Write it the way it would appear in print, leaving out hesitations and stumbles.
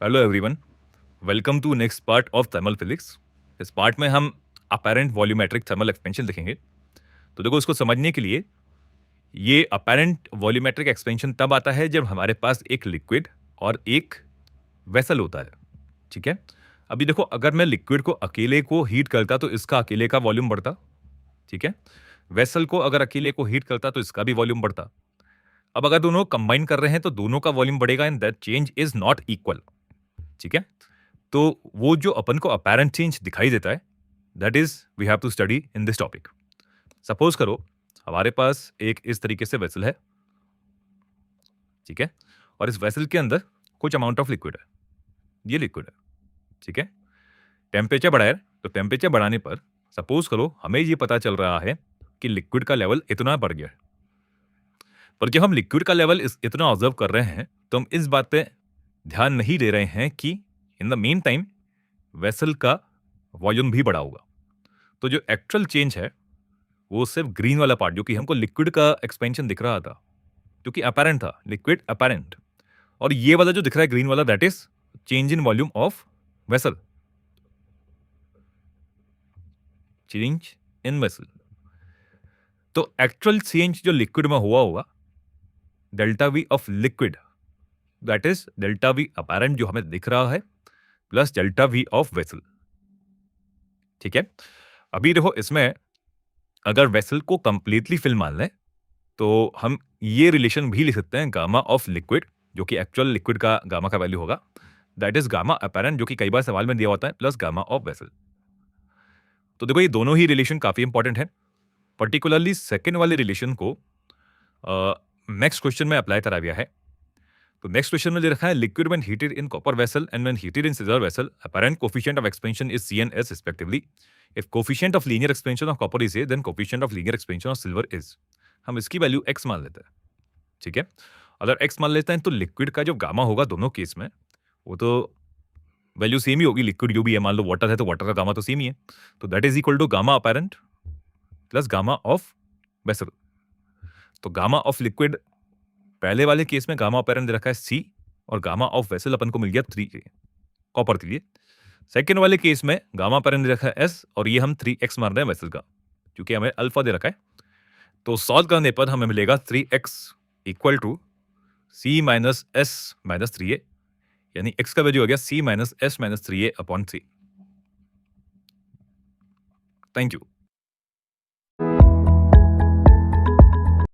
Hello everyone, welcome to next part of thermal physics. इस part में हम apparent volumetric thermal expansion देखेंगे। तो देखो, इसको समझने के लिए ये अपेरेंट वॉल्यूमेट्रिक एक्सपेंशन तब आता है जब हमारे पास एक लिक्विड और एक वेसल होता है। ठीक है, अभी देखो, अगर मैं लिक्विड को अकेले को हीट करता तो इसका अकेले का वॉल्यूम बढ़ता। ठीक है, वेसल को अगर अकेले को हीट करता तो इसका भी वॉल्यूम बढ़ता। अब अगर दोनों कंबाइन कर रहे हैं तो दोनों का वॉल्यूम बढ़ेगा and that change is not equal. ठीक है, तो वो जो अपन को अपेरेंट चेंज दिखाई देता है, that is we have to study in this topic. Suppose करो हमारे पास एक इस तरीके से वेसल है। ठीक है, और इस वेसल के अंदर कुछ अमाउंट ऑफ लिक्विड है। ये लिक्विड है। ठीक है, टेम्परेचर बढ़ाया तो टेम्परेचर बढ़ाने पर सपोज करो हमें ये पता चल रहा है कि लिक्विड का लेवल इतना बढ़ गया है। पर जब हम लिक्विड का लेवल इतना ऑब्जर्व कर रहे हैं तो हम इस बात पे ध्यान नहीं दे रहे हैं कि in the main time vessel का वॉल्यूम भी बढ़ा होगा। तो जो एक्चुअल चेंज है वो सिर्फ ग्रीन वाला पार्ट, जो कि हमको लिक्विड का एक्सपेंशन दिख रहा था, जो कि अपेरेंट था, लिक्विड अपेरेंट। और ये वाला जो दिख रहा है ग्रीन वाला, that is change in volume of vessel. Change in vessel. तो एक्चुअल चेंज जो लिक्विड में हुआ होगा, delta we of liquid, that is delta we apparent जो हमें दिख रहा है, plus delta we of vessel. ठीक है, अभी देखो, इसमें अगर वेसल को कंप्लीटली फिल मान लें तो हम ये रिलेशन भी लिख सकते हैं, गामा ऑफ लिक्विड, जो कि एक्चुअल लिक्विड का गामा का वैल्यू होगा, दैट इज गामा अपेरेंट, जो कि कई बार सवाल में दिया होता है, प्लस गामा ऑफ वेसल। तो देखो, ये दोनों ही रिलेशन काफी इंपॉर्टेंट है। पर्टिकुलरली सेकेंड वाले रिलेशन को नेक्स्ट क्वेश्चन में अप्लाई करा गया है। तो नेक्स्ट क्वेश्चन में दे रखा है, liquid when heated in copper vessel and when heated in silver vessel, apparent coefficient of expansion is C and S respectively. If coefficient of linear expansion of copper is A, then coefficient of linear expansion of silver is. हम इसकी value x मान लेते हैं। ठीक है, अगर x मान लेते हैं तो लिक्विड का जो गामा होगा दोनों केस में, वो तो वैल्यू सेम ही होगी। लिक्विड जो भी है, मान लो वाटर है तो वाटर का गामा तो सेम ही है। तो that is equal to gamma apparent plus gamma of vessel. तो गामा ऑफ लिक्विड पहले वाले केस में गामा अपेरेंट दे रखा है C, और गामा ऑफ वेसल अपन को मिल गया 3 कॉपर के लिए। सेकेंड वाले केस में गामा अपेरेंट दे रखा है S, और ये हम 3x मार रहे हैं वेसल का, क्योंकि हमें अल्फा दे रखा है। तो सॉल्व करने पर हमें मिलेगा 3x equal to C minus S minus 3a, यानी x का वैल्यू हो गया C minus S minus 3a upon 3। Thank you.